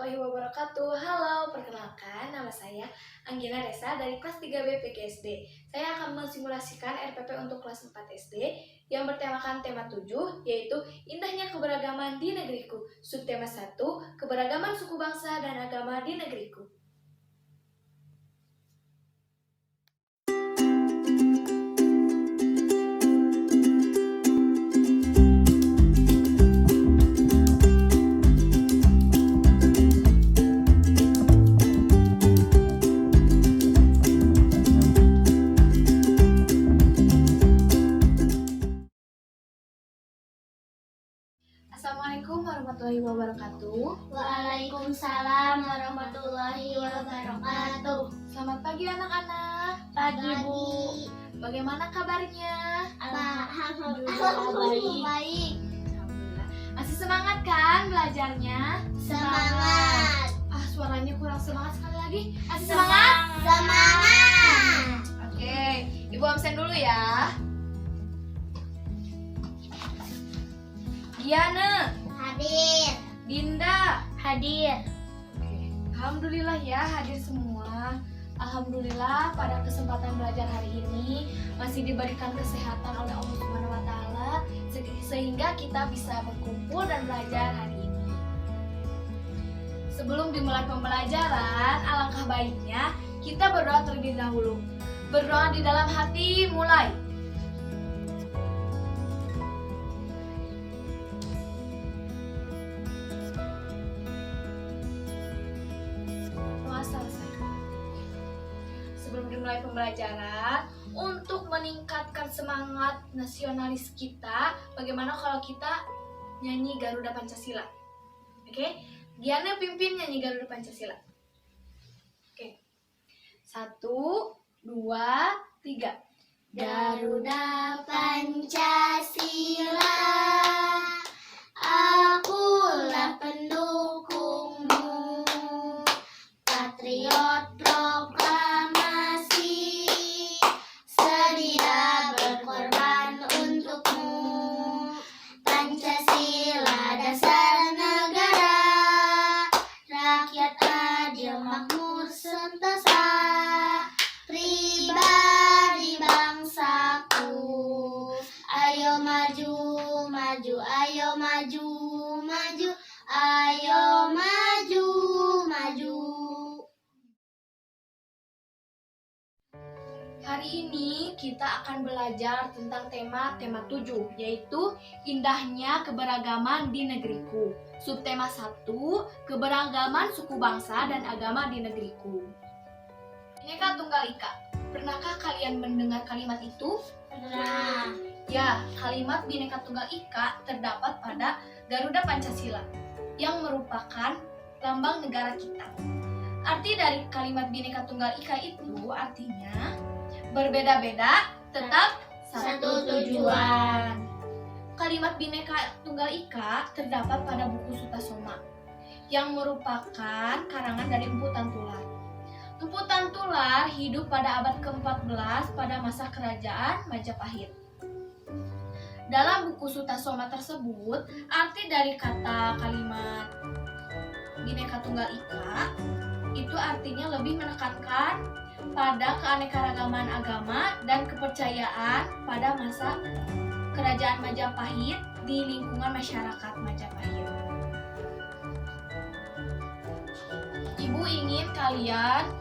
warahmatullahi wabarakatuh. Halo, perkenalkan nama saya Anggina Resa dari kelas 3B PGSD. Saya akan mensimulasikan RPP untuk kelas 4 SD yang bertemakan tema 7, yaitu Indahnya Keberagaman di Negeriku. Subtema 1, Keberagaman Suku Bangsa dan Agama di Negeriku. Assalamualaikum warahmatullahi wabarakatuh. Waalaikumsalam warahmatullahi wabarakatuh. Selamat pagi anak-anak. Pagi Bu. Bagaimana kabarnya? Alhamdulillah baik. Alhamdulillah. Masih semangat kan belajarnya? Semangat. Suaranya kurang semangat sekali lagi. Masih semangat? Semangat. Oke, Ibu absen dulu ya. Diana, Hadir. Dinda. Hadir. Oke, alhamdulillah ya hadir semua. Alhamdulillah pada kesempatan belajar hari ini masih diberikan kesehatan oleh Allah Subhanahu wa taala sehingga kita bisa berkumpul dan belajar hari ini. Sebelum dimulai pembelajaran, alangkah baiknya kita berdoa terlebih dahulu. Berdoa di dalam hati mulai. Sebelum dimulai pembelajaran, untuk meningkatkan semangat nasionalis kita, bagaimana kalau kita nyanyi Garuda Pancasila? Oke, Diana pimpin nyanyi Garuda Pancasila. Oke, 1, 2, 3. Garuda Pancasila, akulah pendukungmu, patriot proklamasi, sedia berkorban untukmu. Pancasila dasar negara, rakyat adil makmur sentosa, pribadi bangsaku. Ayo maju, maju, ayo maju, maju, ayo maju, maju. Hari ini kita akan belajar tentang tema 7, yaitu Indahnya Keberagaman di Negeriku. Subtema 1, Keberagaman Suku Bangsa dan Agama di Negeriku. Bhinneka Tunggal Ika. Pernahkah kalian mendengar kalimat itu? Pernah. Ya, kalimat Bhinneka Tunggal Ika terdapat pada Garuda Pancasila yang merupakan lambang negara kita. Arti dari kalimat Bhinneka Tunggal Ika itu artinya berbeda-beda tetap satu tujuan. Kalimat Bhinneka Tunggal Ika terdapat pada buku Sutasoma yang merupakan karangan dari Empu Tantular. Empu Tantular hidup pada abad ke-14 pada masa kerajaan Majapahit. Dalam buku Sutasoma tersebut, arti dari kata kalimat Bhinneka Tunggal Ika itu artinya lebih menekankan pada keanekaragaman agama dan kepercayaan pada masa kerajaan Majapahit di lingkungan masyarakat Majapahit. Ibu ingin kalian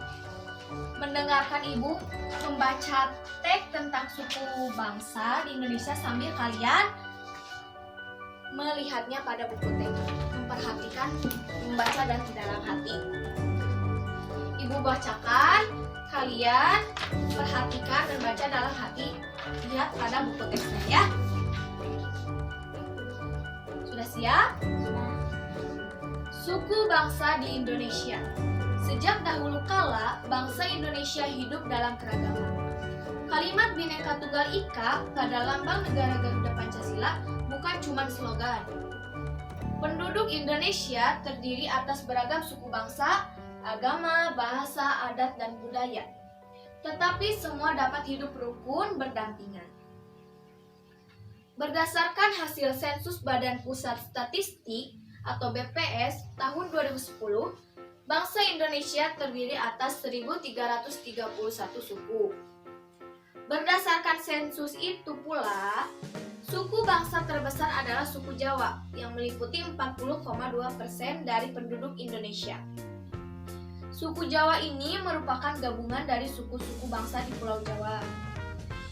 mendengarkan Ibu membaca teks tentang suku bangsa di Indonesia sambil kalian melihatnya pada buku teks. Memperhatikan, membaca dan di dalam hati. Ibu bacakan, kalian perhatikan dan baca dalam hati. Lihat pada buku teksnya ya. Sudah siap? Suku bangsa di Indonesia. Sejak dahulu kala, bangsa Indonesia hidup dalam keragaman. Kalimat Bhinneka Tunggal Ika pada lambang negara Garuda Pancasila bukan cuma slogan. Penduduk Indonesia terdiri atas beragam suku bangsa, agama, bahasa, adat, dan budaya. Tetapi semua dapat hidup rukun berdampingan. Berdasarkan hasil sensus Badan Pusat Statistik, atau BPS tahun 2010, bangsa Indonesia terdiri atas 1.331 suku. Berdasarkan sensus itu pula, suku bangsa terbesar adalah suku Jawa yang meliputi 40,2% dari penduduk Indonesia. Suku Jawa ini merupakan gabungan dari suku-suku bangsa di Pulau Jawa,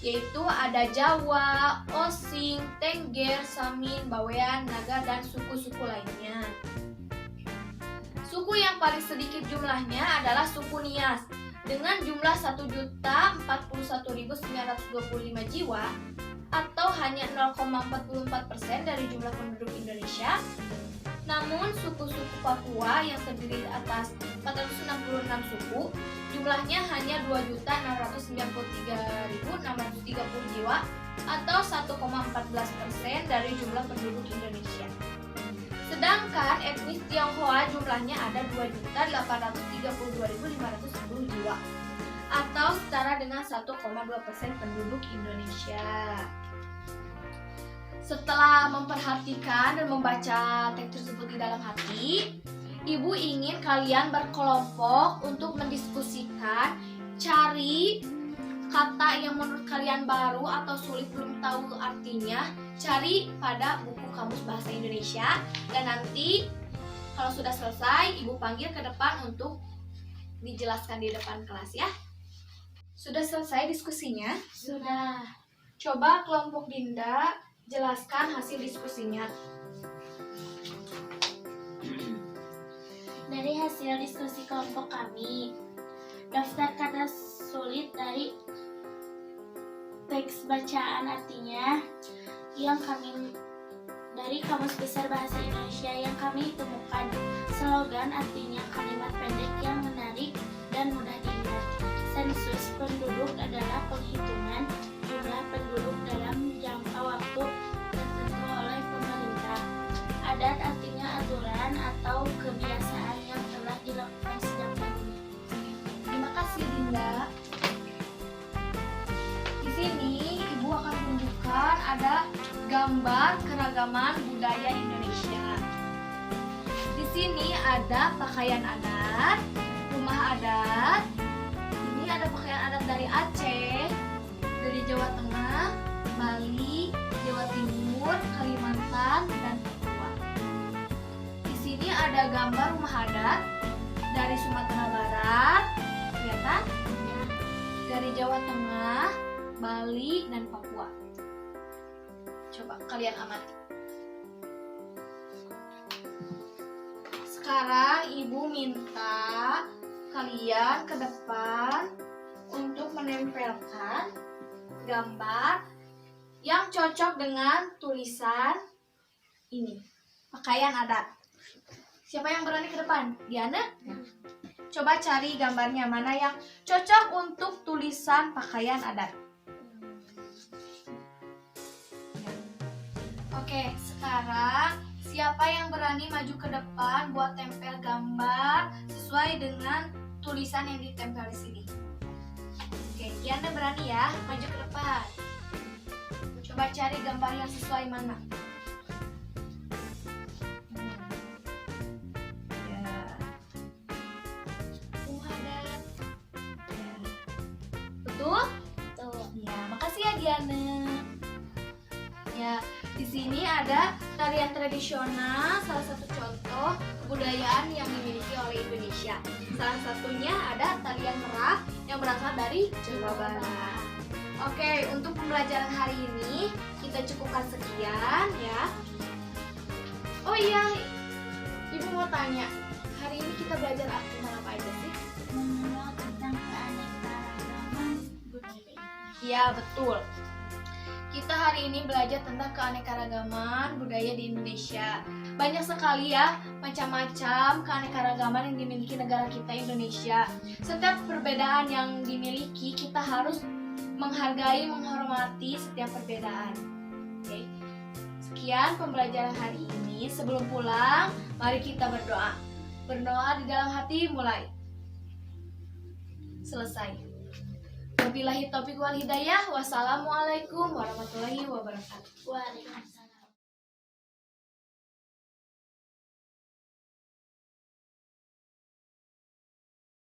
yaitu ada Jawa, Osing, Tengger, Samin, Bawean, Naga, dan suku-suku lainnya. Suku yang paling sedikit jumlahnya adalah suku Nias dengan jumlah 1.041.925 jiwa atau hanya 0,44% dari jumlah penduduk Indonesia. Namun suku-suku Papua yang terdiri atas 466 suku, jumlahnya hanya 2.693.630 jiwa atau 1,14% dari jumlah penduduk Indonesia. Sedangkan etnis Tionghoa jumlahnya ada 2.832.510 jiwa atau setara dengan 1,2% penduduk Indonesia. Setelah memperhatikan dan membaca teks tersebut di dalam hati, Ibu ingin kalian berkelompok untuk mendiskusikan, cari kata yang menurut kalian baru atau sulit belum tahu artinya, cari pada buku Kamus Bahasa Indonesia, dan nanti kalau sudah selesai, Ibu panggil ke depan untuk dijelaskan di depan kelas ya. Sudah selesai diskusinya? Sudah. Coba kelompok Dinda jelaskan hasil diskusinya. Dari hasil diskusi kelompok kami, daftar kata sulit dari teks bacaan artinya yang kami dari Kamus Besar Bahasa Indonesia yang kami temukan. Slogan artinya kalimat pendek yang menarik dan mudah diingat. Sensus penduduk adalah penghitungan jumlah penduduk dalam jangka waktu tertentu oleh pemerintah. Adat artinya aturan atau kebiasaan yang telah dilakukan sejak dahulu. Terima kasih Dinda. Di sini Ibu akan tunjukkan ada gambar keragaman budaya Indonesia. Di sini ada pakaian adat, rumah adat. Ini ada pakaian adat dari Aceh, dari Jawa Tengah, Bali, Jawa Timur, Kalimantan, dan Papua. Di sini ada gambar rumah adat dari Sumatera Barat, kelihatan? Dari Jawa Tengah, Bali, dan Papua. Coba kalian amati. Sekarang Ibu minta kalian ke depan untuk menempelkan gambar yang cocok dengan tulisan ini, pakaian adat. Siapa yang berani ke depan? Diana? Coba cari gambarnya mana yang cocok untuk tulisan pakaian adat. Oke, sekarang siapa yang berani maju ke depan buat tempel gambar sesuai dengan tulisan yang ditempel di sini? Oke, Diana berani ya, maju ke depan. Coba cari gambar yang sesuai mana. Ya. Rumah adat. Ya. Betul? Tuh. Ya, makasih ya Diana. Ya, di sini ada tarian tradisional, salah satu contoh kebudayaan yang dimiliki oleh Indonesia. Salah satunya ada tarian merak yang berasal dari Jawa Barat. Oke, untuk pembelajaran hari ini kita cukupkan sekian ya. Oh iya, Ibu mau tanya, hari ini kita belajar tentang apa aja sih? Mengenal tentang keanekaragaman budaya. Iya, betul. Kita hari ini belajar tentang keanekaragaman budaya di Indonesia. Banyak sekali ya macam-macam keanekaragaman yang dimiliki negara kita Indonesia. Setiap perbedaan yang dimiliki kita harus menghargai, menghormati setiap perbedaan. Oke. Sekian pembelajaran hari ini. Sebelum pulang, mari kita berdoa. Berdoa di dalam hati mulai. Selesai. Wabillahi taufiq wal hidayah. Wassalamualaikum warahmatullahi wabarakatuh. Waalaikumsalam.